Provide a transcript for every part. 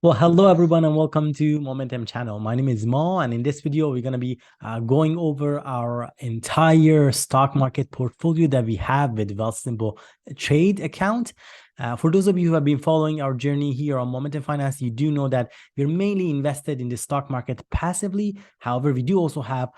Well, hello everyone and welcome to Momentum channel. My name is Mo, and in this video, we're going to be going over our entire stock market portfolio that we have with Wealthsimple Trade account. For those of you who have been following our journey here on Momentum Finance, you do know that we're mainly invested in the stock market passively. However, we do also have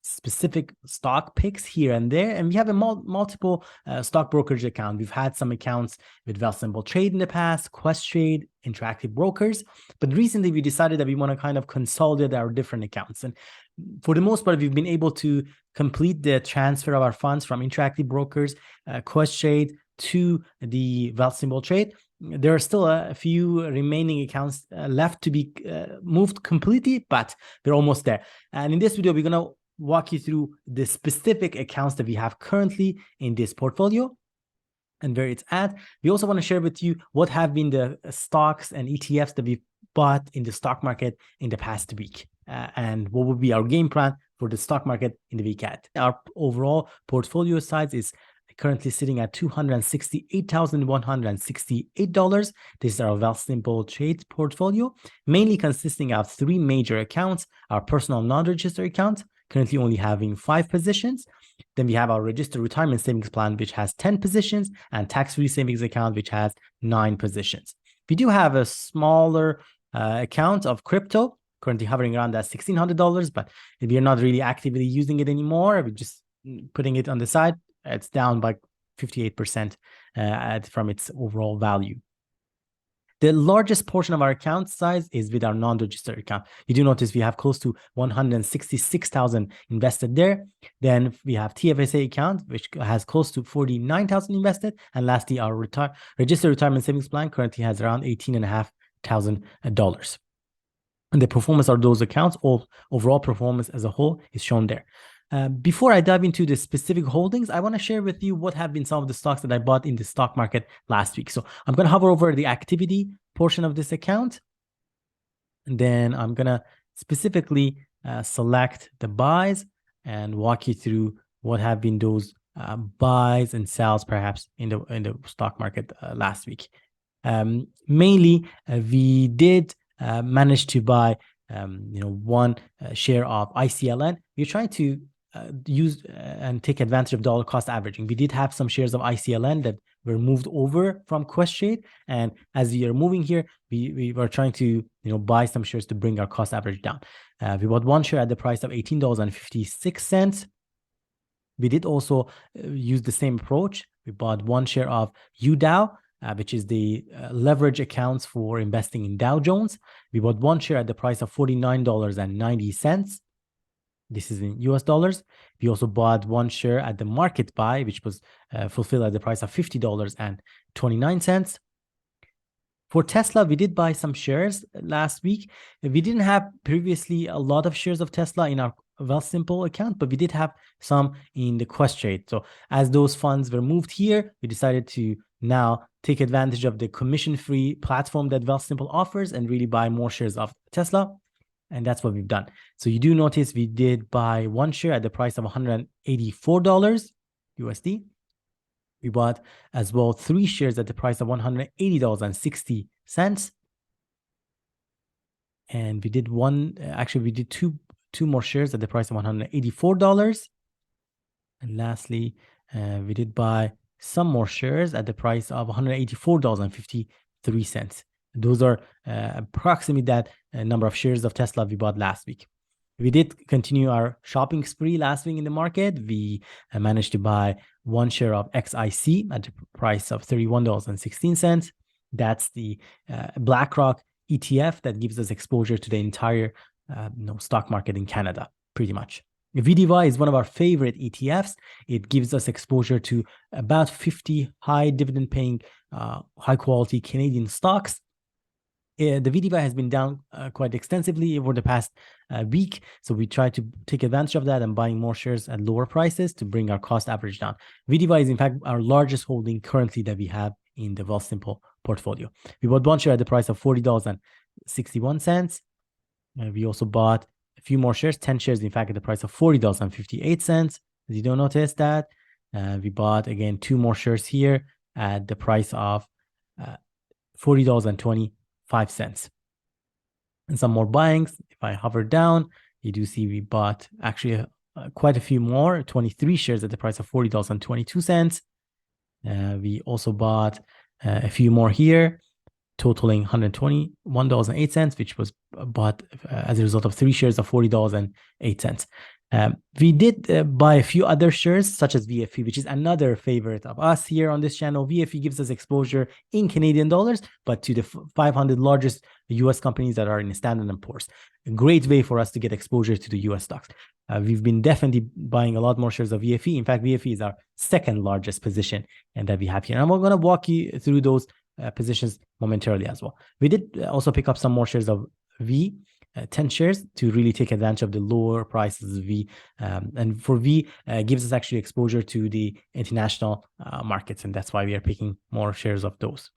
specific stock picks here and there, and we have a multiple stock brokerage account. We've had some accounts with Wealthsimple Trade in the past, Trade, Interactive Brokers, but recently we decided that we want to kind of consolidate our different accounts. And for the most part, we've been able to complete the transfer of our funds from Interactive Brokers, Trade to the Wealthsimple Trade. There are still a few remaining accounts left to be moved completely, but we're almost there. And in this video, we're going to walk you through the specific accounts that we have currently in this portfolio and where it's at. We also want to share with you what have been the stocks and ETFs that we've bought in the stock market in the past week, and what would be our game plan for the stock market in the week ahead. Our overall portfolio size is currently sitting at $268,168. This is our Wealthsimple Trade portfolio, mainly consisting of three major accounts: our personal non-registered account, currently only having 5 positions. Then we have our registered retirement savings plan, which has 10 positions, and tax-free savings account, which has 9 positions. We do have a smaller account of crypto, currently hovering around that $1,600, but we are not really actively using it anymore. We're just putting it on the side. It's down by 58% from its overall value. The largest portion of our account size is with our non-registered account. You do notice we have close to 166,000 invested there. Then we have TFSA account, which has close to 49,000 invested. And lastly, our registered retirement savings plan currently has around $18,500. And the performance of those accounts, overall performance as a whole, is shown there. Before I dive into the specific holdings, I want to share with you what have been some of the stocks that I bought in the stock market last week. So I'm going to hover over the activity portion of this account, and then I'm going to specifically select the buys and walk you through what have been those buys and sells perhaps in the stock market last week. Mainly, we did manage to buy one share of ICLN. We're trying to use and take advantage of dollar cost averaging. We did have some shares of ICLN that were moved over from Trade, and as we are moving here, we were trying to buy some shares to bring our cost average down. We bought one share at the price of $18.56. We did also use the same approach. We bought one share of UDOW, which is the leverage accounts for investing in Dow Jones. We bought one share at the price of $49.90. This is in US dollars. We also bought one share at the market buy, which was fulfilled at the price of $50.29. For Tesla, we did buy some shares last week. We didn't have previously a lot of shares of Tesla in our Wealthsimple account, but we did have some in the Trade. So as those funds were moved here, we decided to now take advantage of the commission-free platform that Wealthsimple offers and really buy more shares of Tesla. And that's what we've done. So you do notice we did buy one share at the price of $184 USD. We bought as well 3 shares at the price of $180.60. And we did we did two more shares at the price of $184. And lastly, we did buy some more shares at the price of $184.53. Those are approximately that number of shares of Tesla we bought last week. We did continue our shopping spree last week in the market. We managed to buy one share of XIC at the price of $31.16. That's the BlackRock ETF that gives us exposure to the entire stock market in Canada, pretty much. VDY is one of our favorite ETFs. It gives us exposure to about 50 high dividend paying, high quality Canadian stocks. The VDY has been down quite extensively over the past week. So we try to take advantage of that and buying more shares at lower prices to bring our cost average down. VDY is in fact our largest holding currently that we have in the Wealthsimple portfolio. We bought one share at the price of $40.61. We also bought a few more shares, 10 shares, in fact, at the price of $40.58. As you don't notice that, we bought again 2 more shares here at the price of $40.20 $0.05. And some more buyings. If I hover down, you do see we bought actually quite a few more, 23 shares at the price of $40.22. We also bought a few more here, totaling $121.08, which was bought as a result of 3 shares of $40.08. We did buy a few other shares, such as VFE, which is another favorite of us here on this channel. VFE gives us exposure in Canadian dollars, but to the 500 largest US companies that are in Standard & Poor's. A great way for us to get exposure to the US stocks. We've been definitely buying a lot more shares of VFE. In fact, VFE is our second largest position and that we have here. And I'm going to walk you through those positions momentarily as well. We did also pick up some more shares of V, 10 shares to really take advantage of the lower prices of V. And for V, gives us actually exposure to the international markets. And that's why we are picking more shares of those.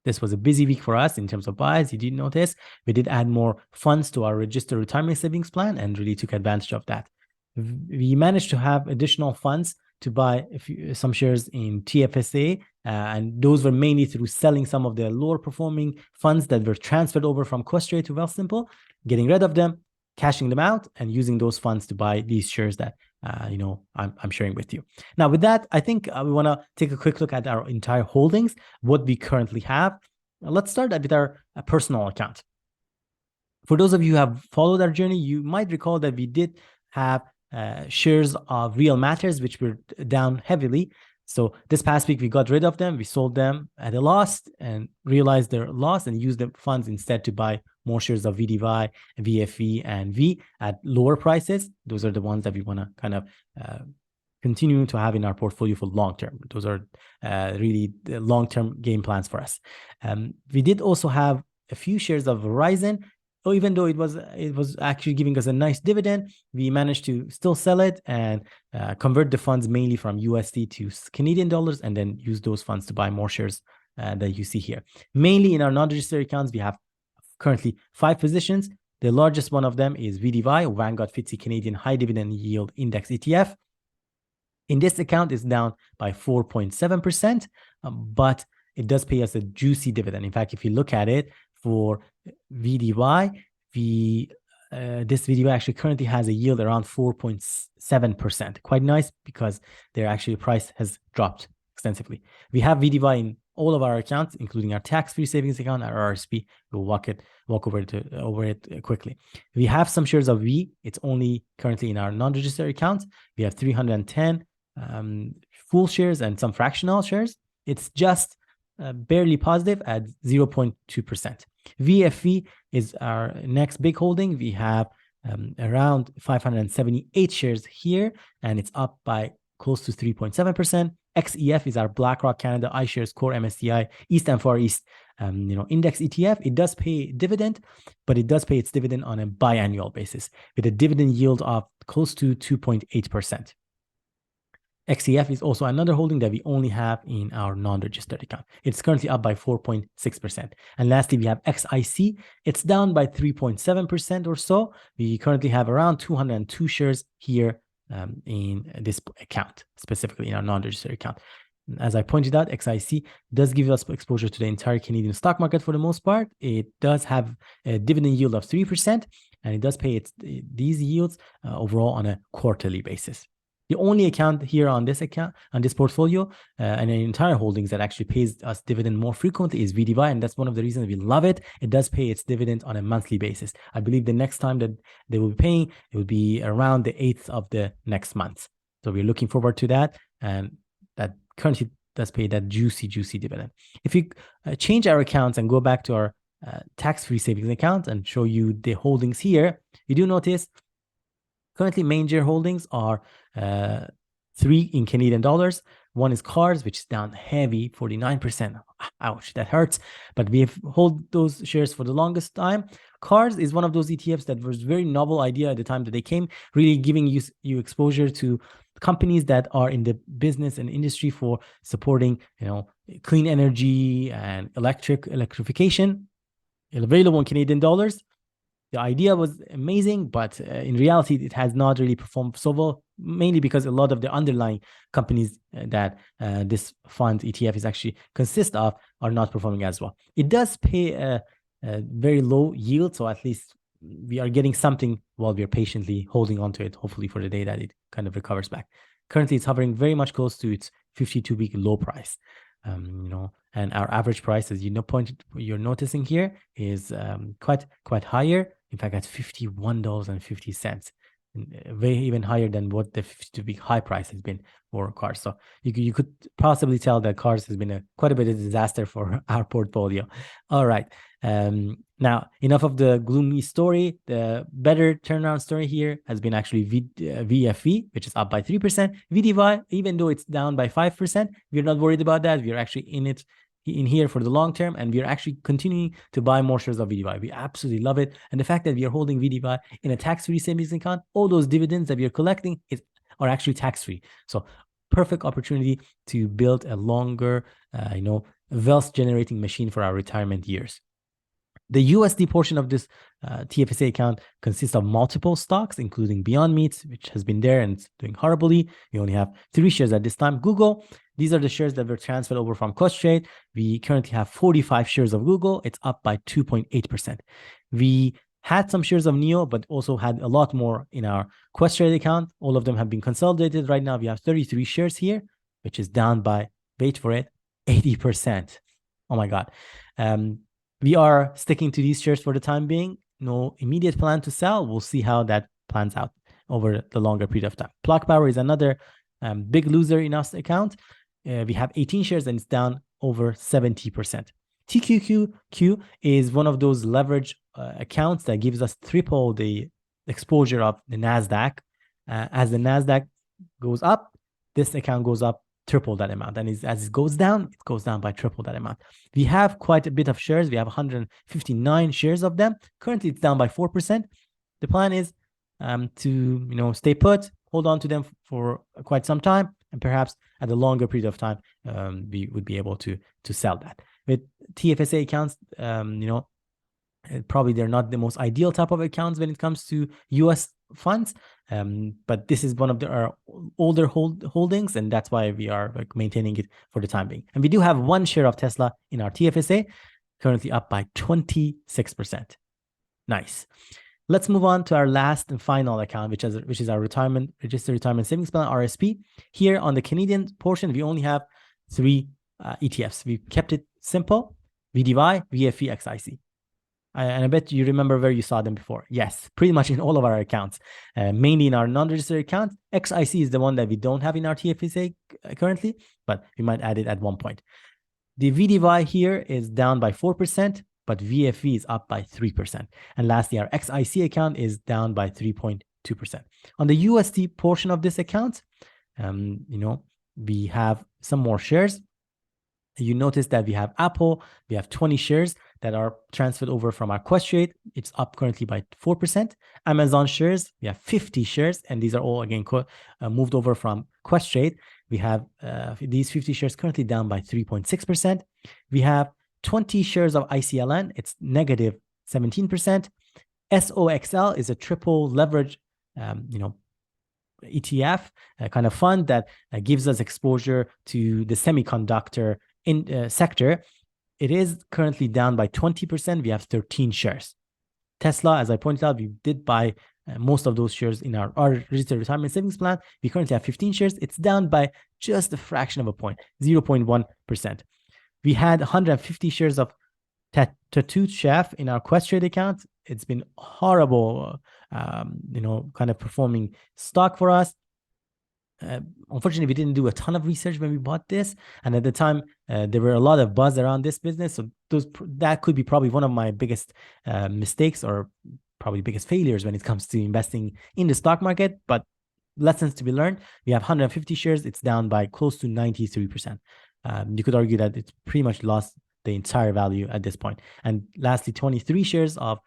This was a busy week for us in terms of buys. You did notice we did add more funds to our registered retirement savings plan and really took advantage of that. We managed to have additional funds to buy some shares in TFSA, and those were mainly through selling some of the lower performing funds that were transferred over from Questrade to Wealthsimple, getting rid of them, cashing them out, and using those funds to buy these shares that I'm sharing with you. Now, with that, I think we want to take a quick look at our entire holdings, what we currently have. Let's start with our personal account. For those of you who have followed our journey, you might recall that we did have shares of Real Matters, which were down heavily. So this past week, we got rid of them. We sold them at a loss and realized their loss and used the funds instead to buy more shares of VDY, VFE, and V at lower prices. Those are the ones that we want to kind of continue to have in our portfolio for long term. Those are really the long-term game plans for us. We did also have a few shares of Verizon. So even though it was actually giving us a nice dividend, we managed to still sell it and convert the funds mainly from USD to Canadian dollars and then use those funds to buy more shares that you see here. Mainly in our non-registered accounts, we have currently 5 positions. The largest one of them is VDY, Vanguard FTSE Canadian High Dividend Yield Index ETF. In this account, it's down by 4.7%, but it does pay us a juicy dividend. In fact, if you look at it, for VDY, this VDY actually currently has a yield around 4.7%. Quite nice because their actually price has dropped extensively. We have VDY in all of our accounts, including our tax-free savings account, our RRSP. We'll walk over it quickly. We have some shares of V. It's only currently in our non-registered accounts. We have 310 full shares and some fractional shares. It's just barely positive at 0.2%. VFE is our next big holding. We have around 578 shares here, and it's up by close to 3.7%. XEF is our BlackRock Canada iShares Core MSCI East and Far East index ETF. It does pay dividend, but it does pay its dividend on a biannual basis with a dividend yield of close to 2.8%. XEF is also another holding that we only have in our non-registered account. It's currently up by 4.6%. And lastly, we have XIC. It's down by 3.7% or so. We currently have around 202 shares here in this account, specifically in our non-registered account. As I pointed out, XIC does give us exposure to the entire Canadian stock market for the most part. It does have a dividend yield of 3%, and it does pay these yields overall on a quarterly basis. The only account here on this portfolio and the entire holdings that actually pays us dividend more frequently is VDY, and that's one of the reasons we love it. It does pay its dividend on a monthly basis. I believe the next time that they will be paying, it will be around the 8th of the next month. So we're looking forward to that, and that currently does pay that juicy dividend. If we change our accounts and go back to our tax-free savings account and show you the holdings here, you do notice currently major holdings are 3 in Canadian dollars. One is cars, which is down heavy, 49%. Ouch, that hurts. But we have hold those shares for the longest time. Cars is one of those ETFs that was a very novel idea at the time that they came, really giving you exposure to companies that are in the business and industry for supporting, clean energy and electrification, available in Canadian dollars. The idea was amazing, but in reality, it has not really performed so mainly because a lot of the underlying companies that this fund ETF is actually consist of are not performing as well. It does pay a very low yield, so at least we are getting something while we are patiently holding on to it, hopefully for the day that it kind of recovers back. Currently, it's hovering very much close to its 52-week low price. And our average price, as you're noticing here, is quite higher. In fact, at $51.50, way even higher than what the 52-week high price has been for cars. So you could possibly tell that cars has been quite a bit of a disaster for our portfolio. All right. Now, enough of the gloomy story. The better turnaround story here has been actually VFV, which is up by 3%. VDY, even though it's down by 5%, we're not worried about that. We're actually in here for the long term, and we're actually continuing to buy more shares of VDY. We absolutely love it. And the fact that we are holding VDY in a tax-free savings account, all those dividends that we are collecting are actually tax-free. So perfect opportunity to build a longer, wealth generating machine for our retirement years. The USD portion of this TFSA account consists of multiple stocks, including Beyond Meat, which has been there and it's doing horribly. We only have 3 shares at this time. Google, these are the shares that were transferred over from Trade. We currently have 45 shares of Google. It's up by 2.8%. We had some shares of NEO, but also had a lot more in our Trade account. All of them have been consolidated. Right now, we have 33 shares here, which is down by, wait for it, 80%. Oh my God. We are sticking to these shares for the time being. No immediate plan to sell. We'll see how that plans out over the longer period of time. Plug Power is another big loser in our account. We have 18 shares and it's down over 70%. TQQQ is one of those leverage accounts that gives us triple the exposure of the NASDAQ. As the NASDAQ goes up, this account goes up triple that amount. And as it goes down by triple that amount. We have quite a bit of shares. We have 159 shares of them. Currently, it's down by 4%. The plan is to stay put, hold on to them for quite some time, and perhaps at a longer period of time, we would be able to sell that. With TFSA accounts, probably they're not the most ideal type of accounts when it comes to US funds, but this is one of our older holdings, and that's why we are maintaining it for the time being. And we do have 1 share of Tesla in our TFSA, currently up by 26%. Nice. Let's move on to our last and final account, which is our registered retirement savings plan, RRSP. Here on the Canadian portion, we only have 3 ETFs. We kept it simple: VDY, VFE, XIC. And I bet you remember where you saw them before. Yes, pretty much in all of our accounts, mainly in our non-registered accounts. XIC is the one that we don't have in our TFSA currently, but we might add it at one point. The VDY here is down by 4%, but VFE is up by 3%. And lastly, our XIC account is down by 3.2%. On the USD portion of this account, we have some more shares. You notice that we have Apple, we have 20 shares that are transferred over from our Trade. It's up currently by 4%. Amazon shares, we have 50 shares, and these are all, again, moved over from Trade. We have these 50 shares currently down by 3.6%. We have 20 shares of ICLN. It's negative 17%. SOXL is a triple leverage, ETF kind of fund that gives us exposure to the semiconductor sector. It is currently down by 20%. We have 13 shares. Tesla, as I pointed out, we did buy most of those shares in our registered retirement savings plan. We currently have 15 shares. It's down by just a fraction of a point, 0.1%. We had 150 shares of Tattooed Chef in our Trade account. It's been horrible, kind of performing stock for us. Unfortunately, we didn't do a ton of research when we bought this, and at the time there were a lot of buzz around this business, so that could be probably one of my biggest mistakes, or probably biggest failures when it comes to investing in the stock market. But lessons to be learned. We have 150 shares. It's down by close to 93%. You could argue that it's pretty much lost the entire value at this point. And lastly, 23 shares of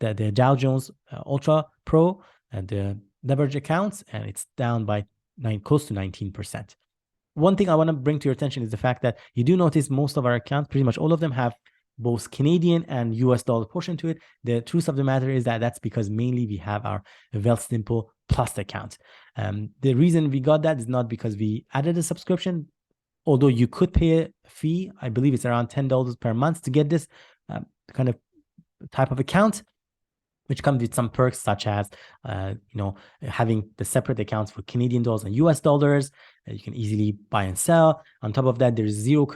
the Dow Jones Ultra Pro and the leverage accounts, and it's down by close to 19%. One thing I want to bring to your attention is the fact that you do notice most of our accounts, pretty much all of them, have both Canadian and US dollar portion to it. The truth of the matter is that that's because mainly we have our Wealthsimple Plus account. The reason we got that is not because we added a subscription, although you could pay a fee. I believe it's around $10 per month to get this kind of type of account, which comes with some perks such as, having the separate accounts for Canadian dollars and US dollars. You can easily buy and sell. On top of that, there's zero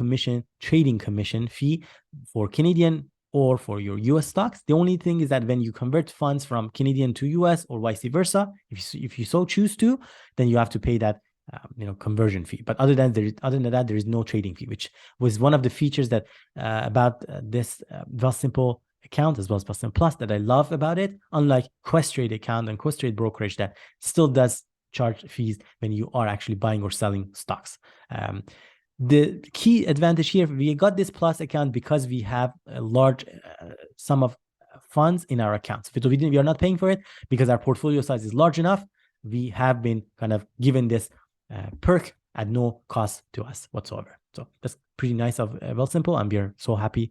trading commission fee for Canadian or for your US stocks. The only thing is that when you convert funds from Canadian to US or vice versa, if you so choose to, then you have to pay that conversion fee. But other than that, there is no trading fee, which was one of the features that about this Wealthsimple account as well as Wealthsimple Plus that I love about it. Unlike Questrade account and Questrade brokerage that still does charge fees when you are actually buying or selling stocks. The key advantage here, we got this Plus account because we have a large sum of funds in our accounts. So we are not paying for it because our portfolio size is large enough. We have been kind of given this perk at no cost to us whatsoever. So that's pretty nice of Wealthsimple, and we're so happy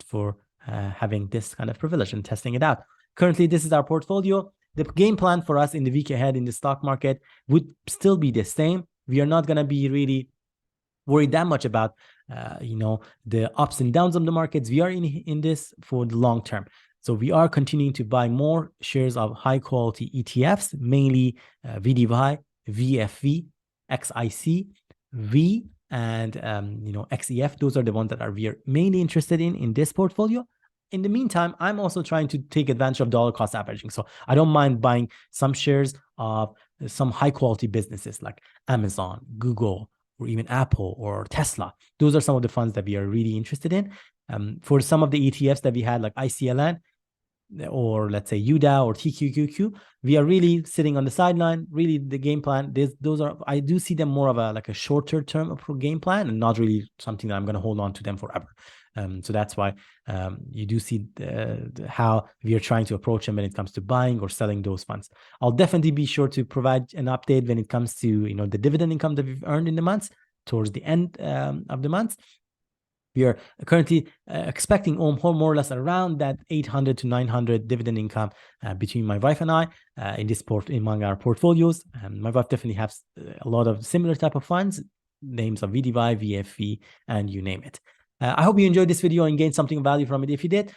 for having this kind of privilege and testing it out. Currently, this is our portfolio. The game plan for us in the week ahead in the stock market would still be the same. We are not going to be really worried that much about the ups and downs of the markets. We are in this for the long term. So we are continuing to buy more shares of high quality ETFs, mainly VDY, VFV, XIC, V, and XEF. Those are the ones that we are mainly interested in this portfolio. In the meantime, I'm also trying to take advantage of dollar cost averaging. So I don't mind buying some shares of some high quality businesses like Amazon, Google, or even Apple or Tesla. Those are some of the funds that we are really interested in. For some of the ETFs that we had, like ICLN, or let's say UDA or TQQQ, we are really sitting on the sideline. Really, the game plan, those are, I do see them more of a shorter term game plan and not really something that I'm going to hold on to them forever. So that's why you do see how we are trying to approach them when it comes to buying or selling those funds. I'll definitely be sure to provide an update when it comes to the dividend income that we've earned in the months towards the end of the months. We are currently expecting more or less around that 800 to 900 dividend income between my wife and I among our portfolios. My wife definitely has a lot of similar type of funds, names of VDY, VFV, and you name it. I hope you enjoyed this video and gained something of value from it. If you did,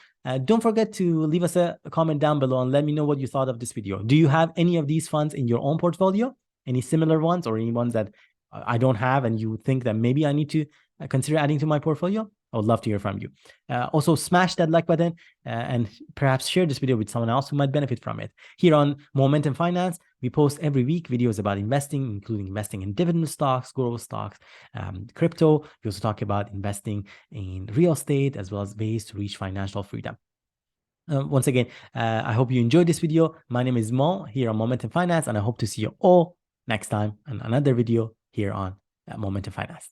don't forget to leave us a comment down below and let me know what you thought of this video. Do you have any of these funds in your own portfolio? Any similar ones or any ones that I don't have and you think that maybe I need to consider adding to my portfolio? I would love to hear from you. Also, smash that like button and perhaps share this video with someone else who might benefit from it. Here on Momentum Finance, we post every week videos about investing, including investing in dividend stocks, growth stocks, crypto. We also talk about investing in real estate as well as ways to reach financial freedom. Once again, I hope you enjoyed this video. My name is Mo here on Momentum Finance, and I hope to see you all next time on another video here on Momentum Finance.